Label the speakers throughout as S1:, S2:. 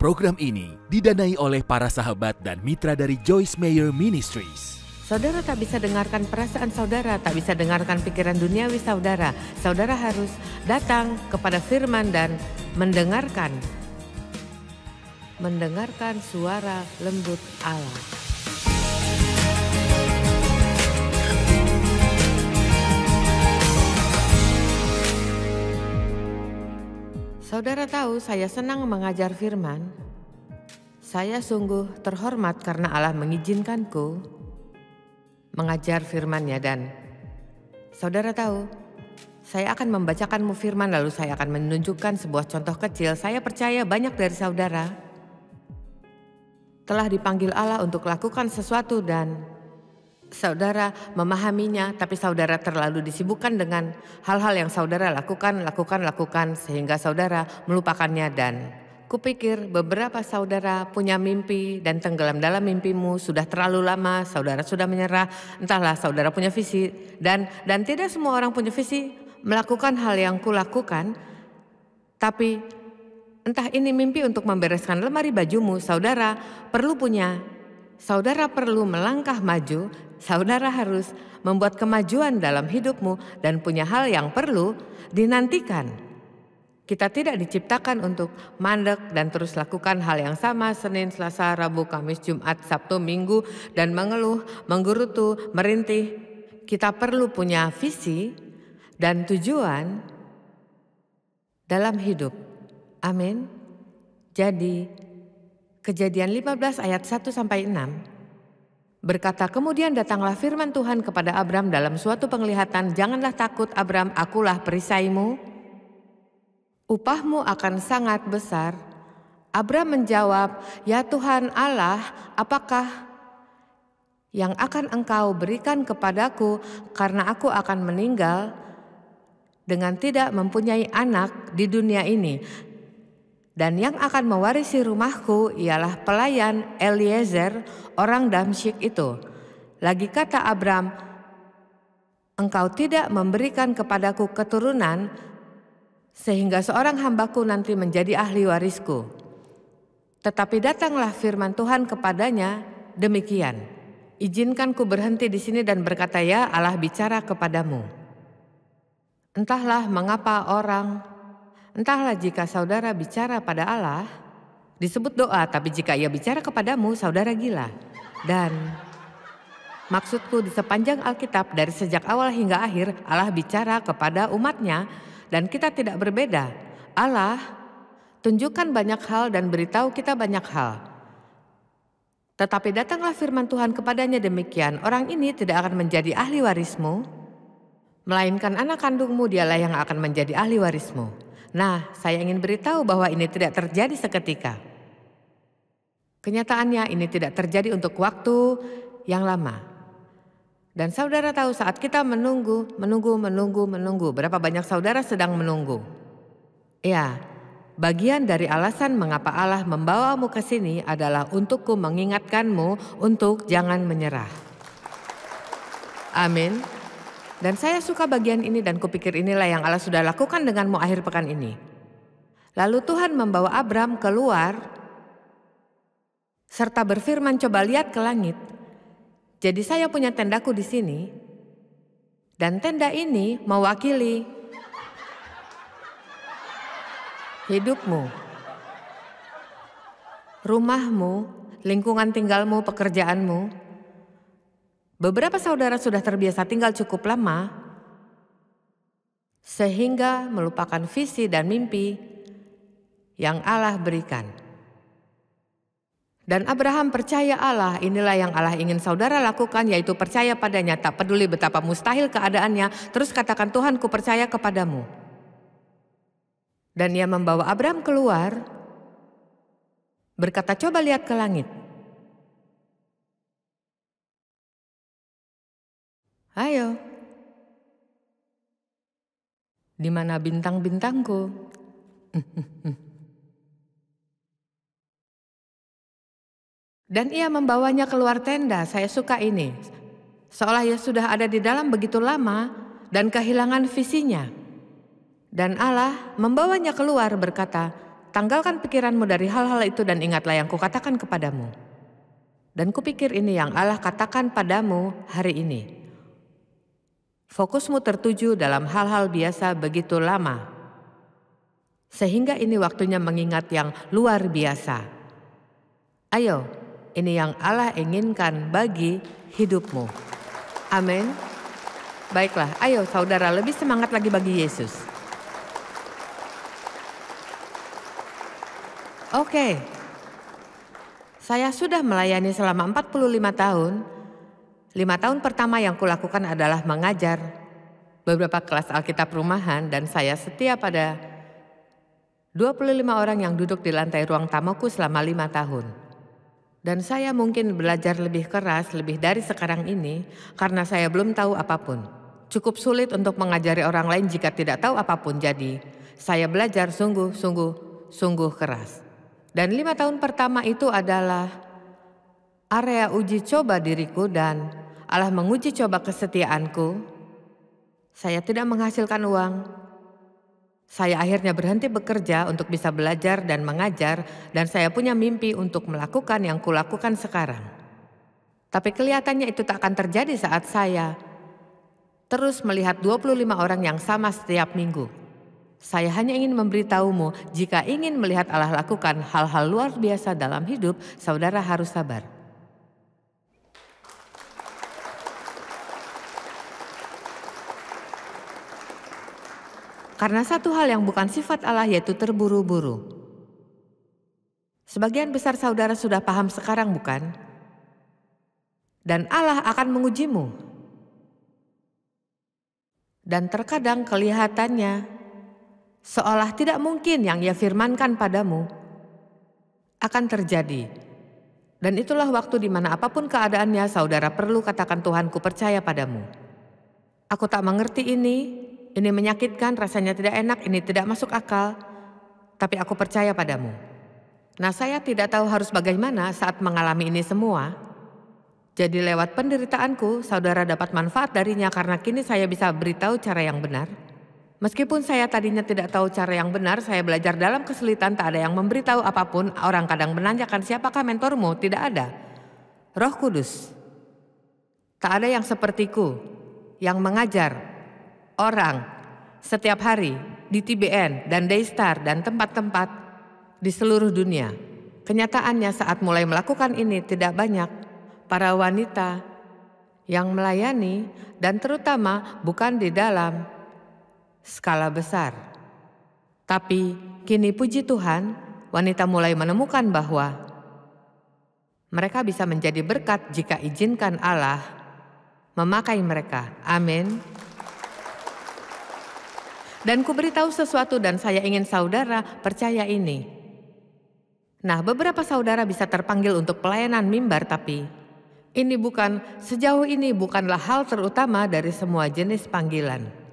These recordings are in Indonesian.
S1: Program ini didanai oleh para sahabat dan mitra dari Joyce Meyer Ministries.
S2: Saudara tak bisa dengarkan perasaan saudara, tak bisa dengarkan pikiran duniawi saudara. Saudara harus datang kepada firman dan mendengarkan suara lembut Allah. Saudara tahu saya senang mengajar firman. Saya sungguh terhormat karena Allah mengizinkanku mengajar firman-Nya, dan saudara tahu saya akan membacakanmu firman lalu saya akan menunjukkan sebuah contoh kecil. Saya percaya banyak dari saudara telah dipanggil Allah untuk lakukan sesuatu dan saudara memahaminya, tapi saudara terlalu disibukkan dengan hal-hal yang saudara lakukan sehingga saudara melupakannya. Dan kupikir beberapa saudara punya mimpi dan tenggelam dalam mimpimu sudah terlalu lama, saudara sudah menyerah, entahlah saudara punya visi dan tidak semua orang punya visi melakukan hal yang kulakukan, tapi entah ini mimpi untuk membereskan lemari bajumu, saudara perlu melangkah maju, saudara harus membuat kemajuan dalam hidupmu dan punya hal yang perlu dinantikan. Kita tidak diciptakan untuk mandek dan terus lakukan hal yang sama Senin, Selasa, Rabu, Kamis, Jumat, Sabtu, Minggu dan mengeluh, menggerutu, merintih. Kita perlu punya visi dan tujuan dalam hidup. Amin. Jadi Kejadian 15 ayat 1-6 berkata, kemudian datanglah firman Tuhan kepada Abram dalam suatu penglihatan, janganlah takut Abram, akulah perisaimu, upahmu akan sangat besar. Abram menjawab, ya Tuhan Allah, apakah yang akan engkau berikan kepadaku karena aku akan meninggal dengan tidak mempunyai anak di dunia ini. Dan yang akan mewarisi rumahku ialah pelayan Eliezer orang Damsyik itu. Lagi kata Abram, engkau tidak memberikan kepadaku keturunan sehingga seorang hambaku nanti menjadi ahli warisku. Tetapi datanglah firman Tuhan kepadanya demikian, izinkan ku berhenti di sini dan berkata, ya Allah bicara kepadamu. Entahlah jika saudara bicara pada Allah, disebut doa, tapi jika ia bicara kepadamu, saudara gila. Dan maksudku di sepanjang Alkitab dari sejak awal hingga akhir, Allah bicara kepada umatnya dan kita tidak berbeda. Allah tunjukkan banyak hal dan beritahu kita banyak hal. Tetapi datanglah firman Tuhan kepadanya demikian, orang ini tidak akan menjadi ahli warismu, melainkan anak kandungmu dialah yang akan menjadi ahli warismu. Nah, saya ingin beritahu bahwa ini tidak terjadi seketika. Kenyataannya ini tidak terjadi untuk waktu yang lama. Dan saudara tahu saat kita menunggu. Berapa banyak saudara sedang menunggu? Ya, bagian dari alasan mengapa Allah membawamu ke sini adalah untukku mengingatkanmu untuk jangan menyerah. Amin. Dan saya suka bagian ini dan kupikir inilah yang Allah sudah lakukan denganmu akhir pekan ini. Lalu Tuhan membawa Abram keluar serta berfirman, coba lihat ke langit. Jadi saya punya tendaku di sini dan tenda ini mewakili hidupmu, rumahmu, lingkungan tinggalmu, pekerjaanmu. Beberapa saudara sudah terbiasa tinggal cukup lama sehingga melupakan visi dan mimpi yang Allah berikan. Dan Abraham percaya Allah, inilah yang Allah ingin saudara lakukan, yaitu percaya padanya, tak peduli betapa mustahil keadaannya, terus katakan, Tuhan ku percaya kepadamu. Dan ia membawa Abraham keluar, berkata, coba lihat ke langit. Ayo, di mana bintang-bintangku? Dan ia membawanya keluar tenda. Saya suka ini. Seolah ia sudah ada di dalam begitu lama dan kehilangan visinya. Dan Allah membawanya keluar berkata, Tanggalkan pikiranmu dari hal-hal itu dan ingatlah yang kukatakan kepadamu. Dan kupikir ini yang Allah katakan padamu hari ini. Fokusmu tertuju dalam hal-hal biasa begitu lama. Sehingga ini waktunya mengingat yang luar biasa. Ayo, ini yang Allah inginkan bagi hidupmu. Amin. Baiklah, ayo saudara lebih semangat lagi bagi Yesus. Oke, saya sudah melayani selama 45 tahun. 5 tahun pertama yang kulakukan adalah mengajar beberapa kelas Alkitab rumahan dan saya setia pada 25 orang yang duduk di lantai ruang tamuku selama 5 tahun. Dan saya mungkin belajar lebih keras lebih dari sekarang ini karena saya belum tahu apapun. Cukup sulit untuk mengajari orang lain jika tidak tahu apapun, jadi saya belajar sungguh keras. Dan 5 tahun pertama itu adalah area uji coba diriku dan Allah menguji coba kesetiaanku. Saya tidak menghasilkan uang. Saya akhirnya berhenti bekerja untuk bisa belajar dan mengajar dan saya punya mimpi untuk melakukan yang kulakukan sekarang. Tapi kelihatannya itu tak akan terjadi saat saya terus melihat 25 orang yang sama setiap minggu. Saya hanya ingin memberitahumu, jika ingin melihat Allah lakukan hal-hal luar biasa dalam hidup, saudara harus sabar. Karena satu hal yang bukan sifat Allah yaitu terburu-buru. Sebagian besar saudara sudah paham sekarang bukan? Dan Allah akan mengujimu. Dan terkadang kelihatannya seolah tidak mungkin yang Ia firmankan padamu akan terjadi. Dan itulah waktu di mana apapun keadaannya saudara perlu katakan, Tuhan, ku percaya padamu. Aku tak mengerti ini menyakitkan, rasanya tidak enak, ini tidak masuk akal, tapi aku percaya padamu. Nah, saya tidak tahu harus bagaimana saat mengalami ini semua. Jadi lewat penderitaanku, saudara dapat manfaat darinya karena kini saya bisa beritahu cara yang benar. Meskipun saya tadinya tidak tahu cara yang benar, saya belajar dalam kesulitan, tak ada yang memberitahu apapun. Orang kadang menanyakan, siapakah mentormu? Tidak ada. Roh Kudus. Tak ada yang sepertiku, yang mengajar orang setiap hari di TBN dan Daystar dan tempat-tempat di seluruh dunia. Kenyataannya saat mulai melakukan ini tidak banyak para wanita yang melayani dan terutama bukan di dalam skala besar. Tapi kini puji Tuhan wanita mulai menemukan bahwa mereka bisa menjadi berkat jika izinkan Allah memakai mereka. Amin. Dan ku beritahu sesuatu dan saya ingin saudara percaya ini. Nah, beberapa saudara bisa terpanggil untuk pelayanan mimbar, tapi sejauh ini bukanlah hal terutama dari semua jenis panggilan.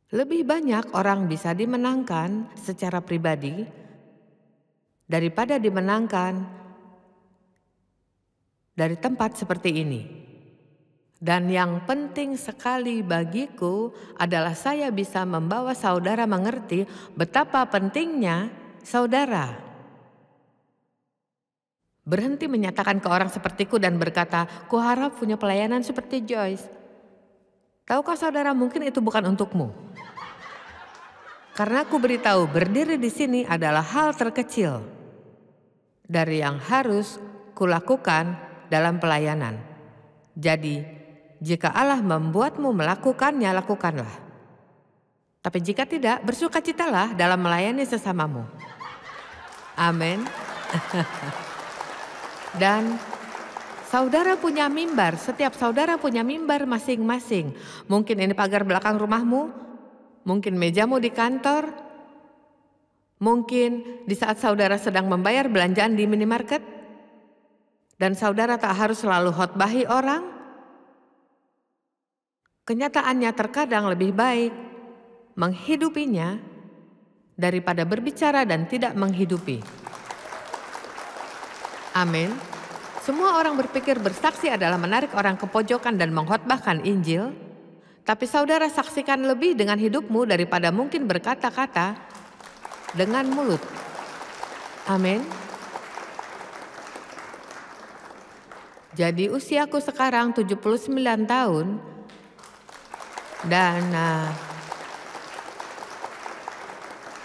S2: Lebih banyak orang bisa dimenangkan secara pribadi daripada dimenangkan dari tempat seperti ini. Dan yang penting sekali bagiku adalah saya bisa membawa saudara mengerti betapa pentingnya saudara berhenti menyatakan ke orang sepertiku dan berkata, ku harap punya pelayanan seperti Joyce. Tahukah saudara, mungkin itu bukan untukmu. Karena ku beritahu berdiri di sini adalah hal terkecil dari yang harus kulakukan dalam pelayanan. Jadi, jika Allah membuatmu melakukannya, lakukanlah. Tapi jika tidak, bersukacitalah dalam melayani sesamamu. Amin. Dan saudara punya mimbar, setiap saudara punya mimbar masing-masing. Mungkin ini pagar belakang rumahmu, mungkin mejamu di kantor, mungkin di saat saudara sedang membayar belanjaan di minimarket, dan saudara tak harus selalu khotbahi orang. Kenyataannya terkadang lebih baik menghidupinya daripada berbicara dan tidak menghidupi. Amin. Semua orang berpikir bersaksi adalah menarik orang ke pojokan dan mengkhotbahkan Injil. Tapi saudara saksikan lebih dengan hidupmu daripada mungkin berkata-kata dengan mulut. Amin. Jadi usiaku sekarang 79 tahun dan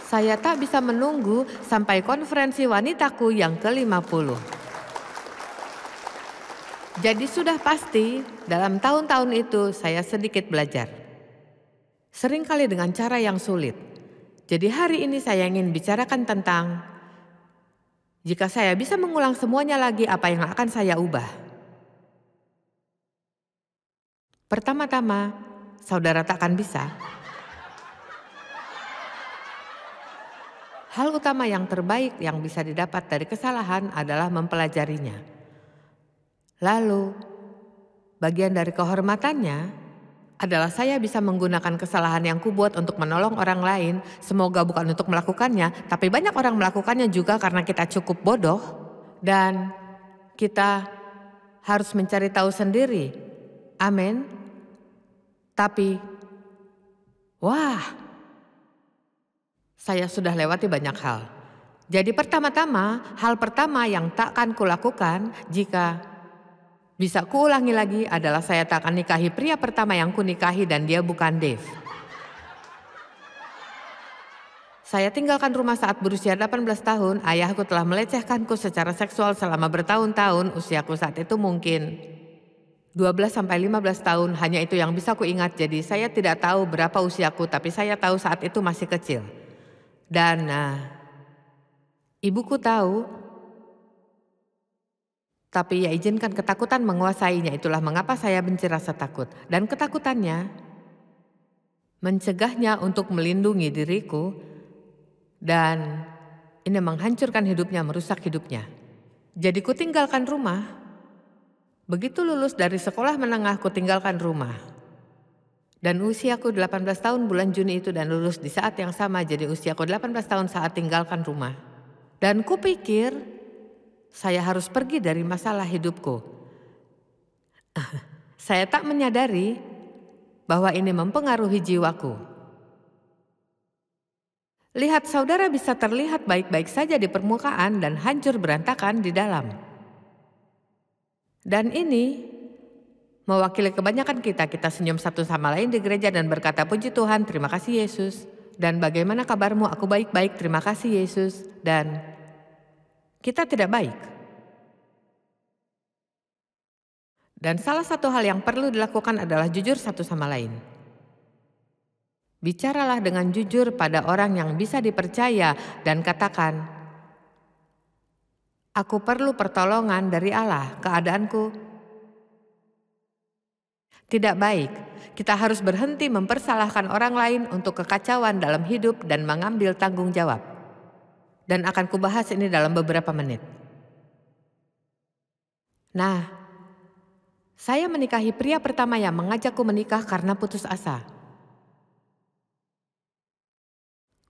S2: saya tak bisa menunggu sampai konferensi wanitaku yang ke-50. Jadi sudah pasti dalam tahun-tahun itu saya sedikit belajar. Seringkali dengan cara yang sulit. Jadi hari ini saya ingin bicarakan tentang jika saya bisa mengulang semuanya lagi, apa yang akan saya ubah. Pertama-tama, saudara tak akan bisa. Hal utama yang terbaik yang bisa didapat dari kesalahan adalah mempelajarinya. Lalu, bagian dari kehormatannya adalah saya bisa menggunakan kesalahan yang kubuat untuk menolong orang lain, semoga bukan untuk melakukannya, tapi banyak orang melakukannya juga karena kita cukup bodoh dan kita harus mencari tahu sendiri. Amin. Tapi, saya sudah lewati banyak hal. Jadi hal pertama yang tak akan kulakukan jika bisa kuulangi lagi adalah saya tak akan nikahi pria pertama yang kunikahi dan dia bukan Dave. Saya tinggalkan rumah saat berusia 18 tahun, ayahku telah melecehkanku secara seksual selama bertahun-tahun, usiaku saat itu mungkin 12-15 tahun, hanya itu yang bisa kuingat. Jadi saya tidak tahu berapa usiaku, tapi saya tahu saat itu masih kecil. Dan ibuku tahu, tapi ia izinkan ketakutan menguasainya. Itulah mengapa saya benci rasa takut. Dan ketakutannya mencegahnya untuk melindungi diriku, dan ini menghancurkan hidupnya, merusak hidupnya. Jadi ku tinggalkan rumah. Begitu lulus dari sekolah menengah, ku tinggalkan rumah. Dan usiaku 18 tahun bulan Juni itu dan lulus di saat yang sama. Jadi usiaku 18 tahun saat tinggalkan rumah. Dan kupikir saya harus pergi dari masalah hidupku. Saya tak menyadari bahwa ini mempengaruhi jiwaku. Lihat, saudara bisa terlihat baik-baik saja di permukaan dan hancur berantakan di dalam. Dan ini mewakili kebanyakan kita senyum satu sama lain di gereja dan berkata, puji Tuhan, terima kasih Yesus. Dan bagaimana kabarmu? Aku baik-baik, terima kasih Yesus. Dan kita tidak baik. Dan salah satu hal yang perlu dilakukan adalah jujur satu sama lain. Bicaralah dengan jujur pada orang yang bisa dipercaya dan katakan, aku perlu pertolongan dari Allah, keadaanku tidak baik. Kita harus berhenti mempersalahkan orang lain untuk kekacauan dalam hidup dan mengambil tanggung jawab. Dan akan kubahas ini dalam beberapa menit. Nah, saya menikahi pria pertama yang mengajakku menikah karena putus asa.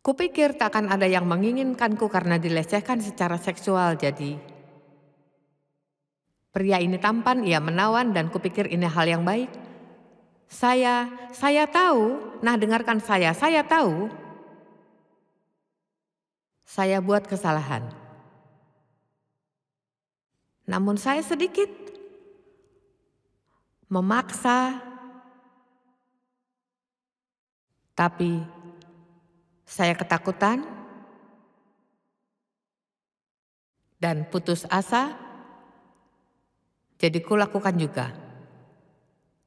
S2: Kupikir tak akan ada yang menginginkanku karena dilecehkan secara seksual, jadi pria ini tampan, ia menawan, dan kupikir ini hal yang baik. Saya tahu, dengarkan saya tahu, saya buat kesalahan. Namun saya sedikit memaksa, tapi saya ketakutan dan putus asa, jadi kulakukan juga.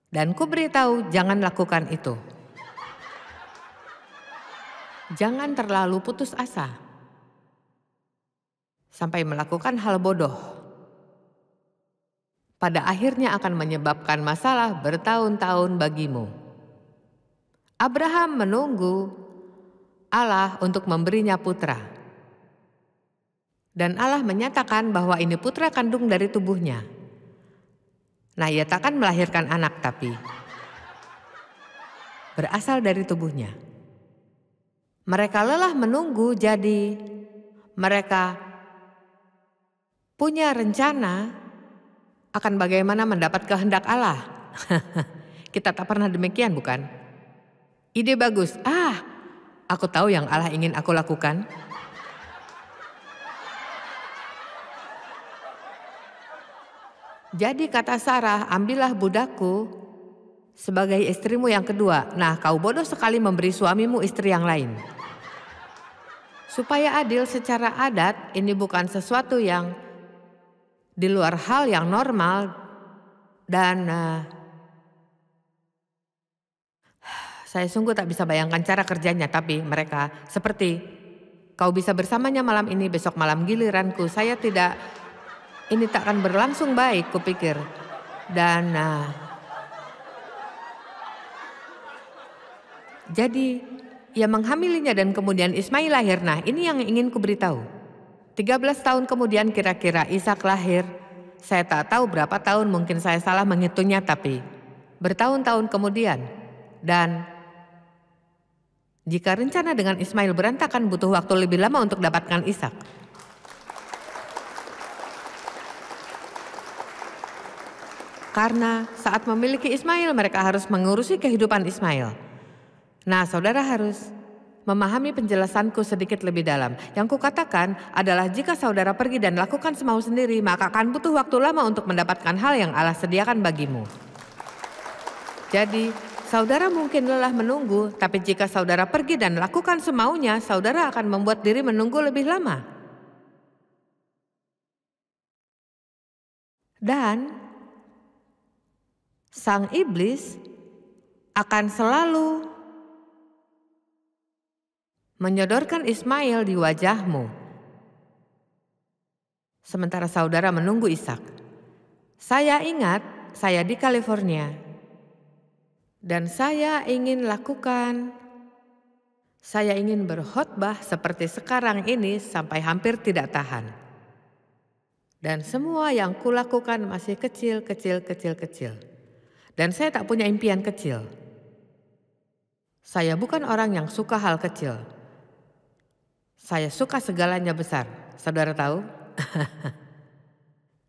S2: Dan ku beritahu, jangan lakukan itu. Jangan terlalu putus asa sampai melakukan hal bodoh. Pada akhirnya akan menyebabkan masalah bertahun-tahun bagimu. Abraham menunggu Allah untuk memberinya putra. Dan Allah menyatakan bahwa ini putra kandung dari tubuhnya. Nah, ia takkan melahirkan anak, tapi berasal dari tubuhnya. Mereka lelah menunggu, jadi mereka punya rencana akan bagaimana mendapat kehendak Allah. Kita tak pernah demikian, bukan? Ide bagus. Aku tahu yang Allah ingin aku lakukan. Jadi kata Sarah, ambillah budakku sebagai istrimu yang kedua. Nah, kau bodoh sekali memberi suamimu istri yang lain. Supaya adil secara adat, ini bukan sesuatu yang di luar hal yang normal dan saya sungguh tak bisa bayangkan cara kerjanya, tapi mereka seperti kau bisa bersamanya malam ini, besok malam giliranku. Saya tidak, ini tak akan berlangsung baik, kupikir. Dan jadi ia menghamilinya dan kemudian Ismail lahir. Nah, ini yang ingin kuberitahu. 13 tahun kemudian kira-kira Ishak lahir. Saya tak tahu berapa tahun, mungkin saya salah menghitungnya, tapi bertahun-tahun kemudian. Dan jika rencana dengan Ismail berantakan, butuh waktu lebih lama untuk dapatkan Ishak. Karena saat memiliki Ismail, mereka harus mengurusi kehidupan Ismail. Nah, saudara harus memahami penjelasanku sedikit lebih dalam. Yang kukatakan adalah jika saudara pergi dan lakukan semau sendiri, maka akan butuh waktu lama untuk mendapatkan hal yang Allah sediakan bagimu. Jadi, saudara mungkin lelah menunggu, tapi jika saudara pergi dan lakukan semaunya, saudara akan membuat diri menunggu lebih lama. Dan sang iblis akan selalu menyodorkan Ismail di wajahmu, sementara saudara menunggu Ishak. Saya ingat saya di California dan saya ingin berkhotbah seperti sekarang ini sampai hampir tidak tahan. Dan semua yang kulakukan masih kecil. Dan saya tak punya impian kecil. Saya bukan orang yang suka hal kecil. Saya suka segalanya besar, saudara tahu?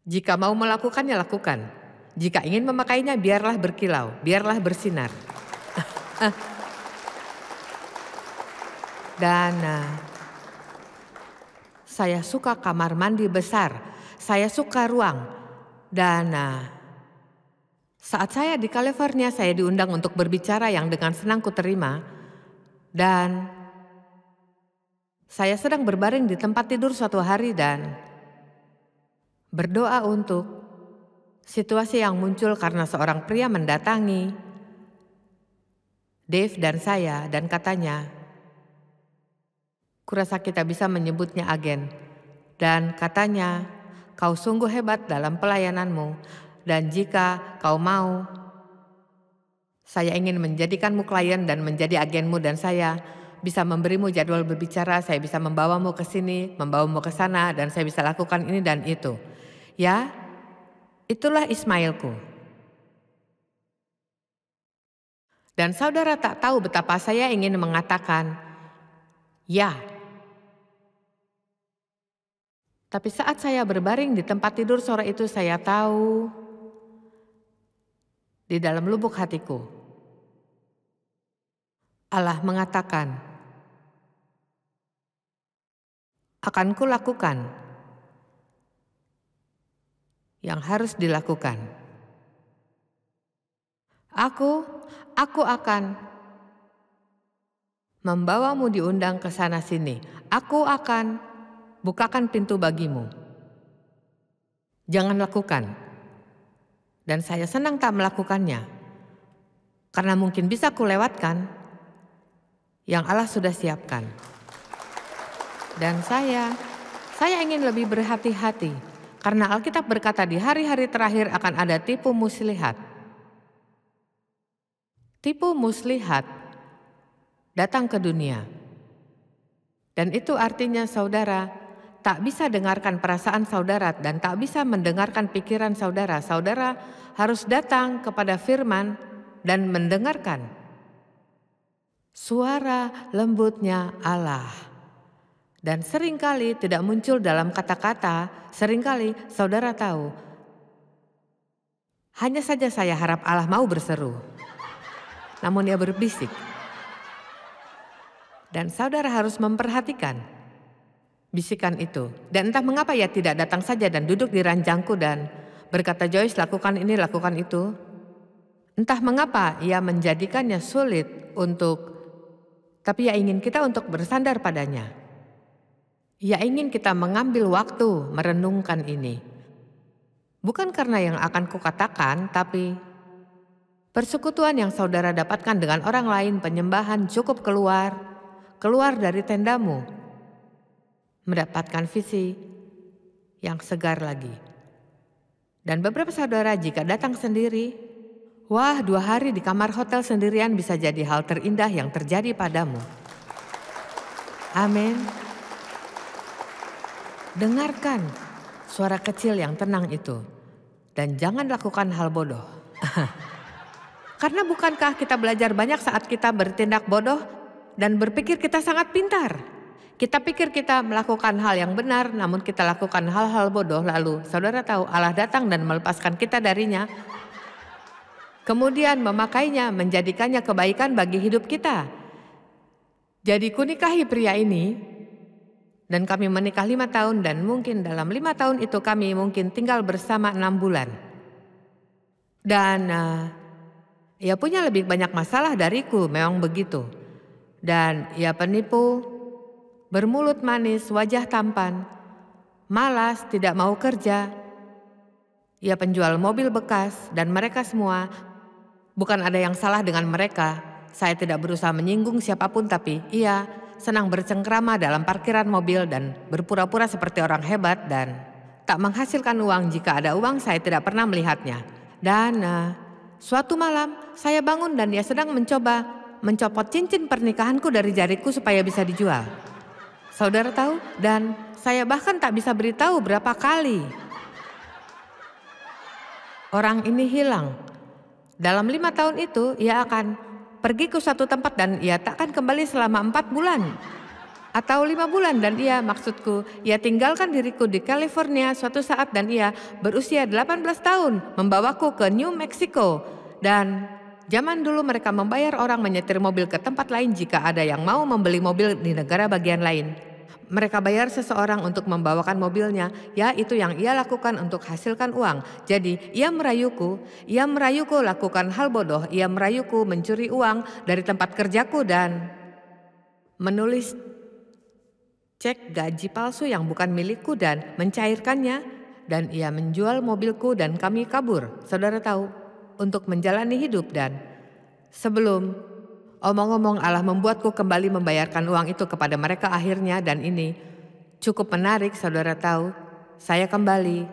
S2: Jika mau melakukannya, lakukan. Jika ingin memakainya, biarlah berkilau, biarlah bersinar. Dan saya suka kamar mandi besar, saya suka ruang. Dan saat saya di California, saya diundang untuk berbicara yang dengan senang kuterima. Dan saya sedang berbaring di tempat tidur suatu hari dan berdoa untuk situasi yang muncul karena seorang pria mendatangi Dave dan saya dan katanya, kurasa kita bisa menyebutnya agen, dan katanya, kau sungguh hebat dalam pelayananmu dan jika kau mau, saya ingin menjadikanmu klien dan menjadi agenmu dan saya bisa memberimu jadwal berbicara, saya bisa membawamu ke sini, membawamu ke sana, dan saya bisa lakukan ini dan itu. Ya, itulah Ismailku. Dan saudara tak tahu betapa saya ingin mengatakan, ya. Tapi saat saya berbaring di tempat tidur sore itu, saya tahu di dalam lubuk hatiku, Allah mengatakan, akan kulakukan yang harus dilakukan. Aku akan membawamu diundang ke sana sini. Aku akan bukakan pintu bagimu. Jangan lakukan. Dan saya senang tak melakukannya. Karena mungkin bisa kulewatkan yang Allah sudah siapkan. Dan saya ingin lebih berhati-hati karena Alkitab berkata di hari-hari terakhir akan ada tipu muslihat. Tipu muslihat datang ke dunia. Dan itu artinya saudara tak bisa dengarkan perasaan saudara dan tak bisa mendengarkan pikiran saudara. Saudara harus datang kepada firman dan mendengarkan suara lembutnya Allah. Dan seringkali tidak muncul dalam kata-kata, seringkali saudara tahu, hanya saja saya harap Allah mau berseru. Namun ia berbisik. Dan saudara harus memperhatikan bisikan itu. Dan entah mengapa ia tidak datang saja dan duduk di ranjangku dan Berkata Joyce, lakukan ini, lakukan itu. Entah mengapa ia menjadikannya sulit tapi ia ingin kita untuk bersandar padanya. Ia ingin kita mengambil waktu merenungkan ini. Bukan karena yang akan kukatakan, tapi persekutuan yang saudara dapatkan dengan orang lain, penyembahan cukup keluar dari tendamu, mendapatkan visi yang segar lagi. Dan beberapa saudara jika datang sendiri, wah, 2 hari di kamar hotel sendirian bisa jadi hal terindah yang terjadi padamu. Amin. Dengarkan suara kecil yang tenang itu, dan jangan lakukan hal bodoh. Karena bukankah kita belajar banyak saat kita bertindak bodoh dan berpikir kita sangat pintar? Kita pikir kita melakukan hal yang benar, namun kita lakukan hal-hal bodoh, lalu saudara tahu Allah datang dan melepaskan kita darinya. Kemudian memakainya, menjadikannya kebaikan bagi hidup kita. Jadi kunikahi pria ini, dan kami menikah 5 tahun, dan mungkin dalam 5 tahun itu kami mungkin tinggal bersama 6 bulan. Dan ia punya lebih banyak masalah dariku, memang begitu. Dan ia penipu, bermulut manis, wajah tampan, malas, tidak mau kerja. Ia penjual mobil bekas, dan mereka semua, bukan ada yang salah dengan mereka. Saya tidak berusaha menyinggung siapapun, tapi ia senang bercengkrama dalam parkiran mobil dan berpura-pura seperti orang hebat dan tak menghasilkan uang. Jika ada uang, saya tidak pernah melihatnya. Dan suatu malam saya bangun dan dia sedang mencoba mencopot cincin pernikahanku dari jariku supaya bisa dijual. Saudara tahu, dan saya bahkan tak bisa beritahu berapa kali orang ini hilang. Dalam 5 tahun itu ia akan pergi ke suatu tempat dan ia takkan kembali selama 4 bulan atau 5 bulan. Dan ia tinggalkan diriku di California suatu saat dan ia berusia 18 tahun membawaku ke New Mexico. Dan zaman dulu mereka membayar orang menyetir mobil ke tempat lain jika ada yang mau membeli mobil di negara bagian lain. Mereka bayar seseorang untuk membawakan mobilnya, ya itu yang ia lakukan untuk hasilkan uang. Jadi ia merayuku lakukan hal bodoh, ia merayuku mencuri uang dari tempat kerjaku dan menulis cek gaji palsu yang bukan milikku dan mencairkannya. Dan ia menjual mobilku dan kami kabur, saudara tahu, untuk menjalani hidup. Dan sebelum omong-omong Allah membuatku kembali membayarkan uang itu kepada mereka akhirnya. Dan ini cukup menarik, saudara tahu. Saya kembali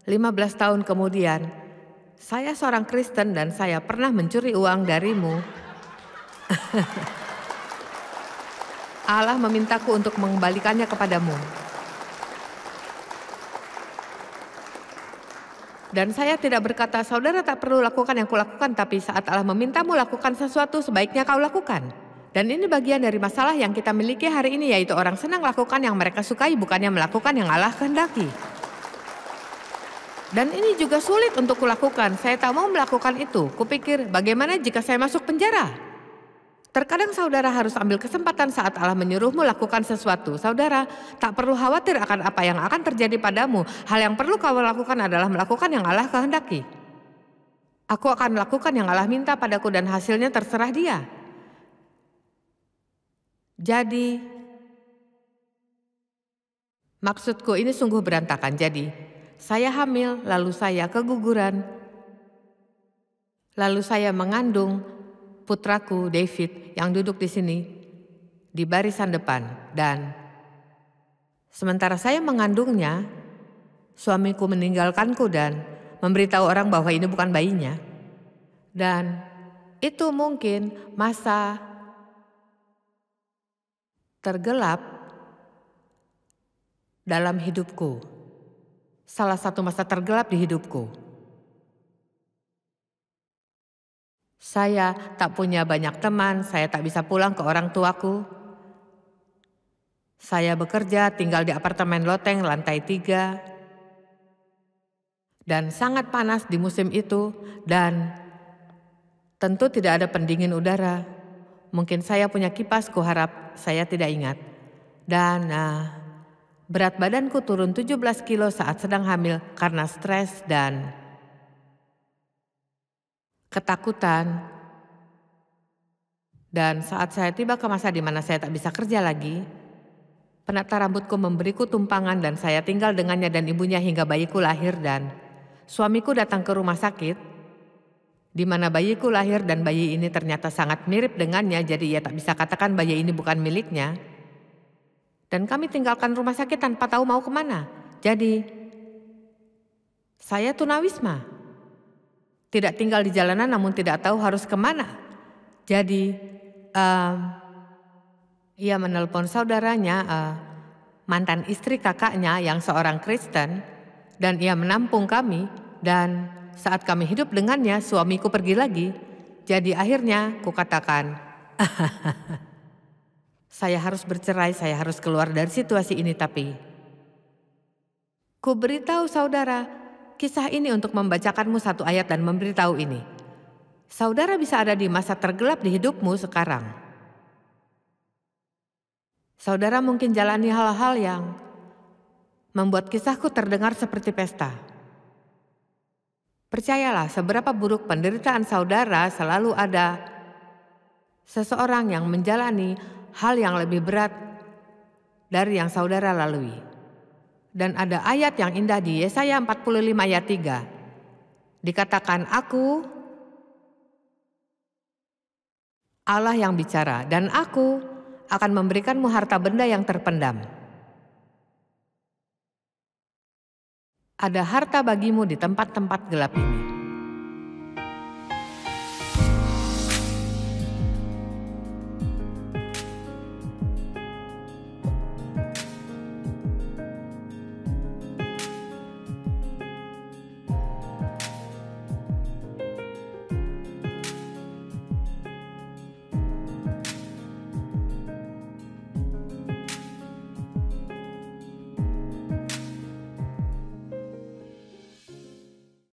S2: 15 tahun kemudian. Saya seorang Kristen dan saya pernah mencuri uang darimu. Allah memintaku untuk mengembalikannya kepadamu. Dan saya tidak berkata, saudara tak perlu lakukan yang kulakukan, tapi saat Allah memintamu lakukan sesuatu, sebaiknya kau lakukan. Dan ini bagian dari masalah yang kita miliki hari ini, yaitu orang senang lakukan yang mereka sukai, bukannya melakukan yang Allah kehendaki. Dan ini juga sulit untuk kulakukan, saya tak mau melakukan itu. Kupikir, bagaimana jika saya masuk penjara? Terkadang saudara harus ambil kesempatan saat Allah menyuruhmu lakukan sesuatu. Saudara tak perlu khawatir akan apa yang akan terjadi padamu. Hal yang perlu kau lakukan adalah melakukan yang Allah kehendaki. Aku akan melakukan yang Allah minta padaku dan hasilnya terserah Dia. Jadi, maksudku ini sungguh berantakan. Jadi, saya hamil, lalu saya keguguran, lalu saya mengandung putraku David yang duduk di sini di barisan depan. Dan sementara saya mengandungnya, suamiku meninggalkanku dan memberitahu orang bahwa ini bukan bayinya. Dan itu mungkin masa tergelap dalam hidupku. Salah satu masa tergelap di hidupku. Saya tak punya banyak teman, saya tak bisa pulang ke orang tuaku. Saya bekerja, tinggal di apartemen loteng lantai 3. Dan sangat panas di musim itu, dan tentu tidak ada pendingin udara. Mungkin saya punya kipas, kuharap saya tidak ingat. Dan Berat badanku turun 17 kilo saat sedang hamil karena stres dan ketakutan. Dan saat saya tiba ke masa di mana saya tak bisa kerja lagi, penata rambutku memberiku tumpangan dan saya tinggal dengannya dan ibunya hingga bayiku lahir dan suamiku datang ke rumah sakit di mana bayiku lahir dan bayi ini ternyata sangat mirip dengannya, jadi ia tak bisa katakan bayi ini bukan miliknya. Dan kami tinggalkan rumah sakit tanpa tahu mau kemana. Jadi saya tunawisma. Tidak tinggal di jalanan namun tidak tahu harus kemana. Jadi ia menelpon saudaranya, mantan istri kakaknya yang seorang Kristen, dan ia menampung kami, dan saat kami hidup dengannya suamiku pergi lagi. Jadi akhirnya kukatakan, saya harus bercerai, saya harus keluar dari situasi ini, tapi ku beritahu saudara kisah ini untuk membacakanmu satu ayat dan memberitahu ini. Saudara bisa ada di masa tergelap di hidupmu sekarang. Saudara mungkin jalani hal-hal yang membuat kisahku terdengar seperti pesta. Percayalah, seberapa buruk penderitaan saudara, selalu ada seseorang yang menjalani hal yang lebih berat dari yang saudara lalui. Dan ada ayat yang indah di Yesaya 45 ayat 3. Dikatakan, aku Allah yang bicara, dan aku akan memberikanmu harta benda yang terpendam. Ada harta bagimu di tempat-tempat gelap ini.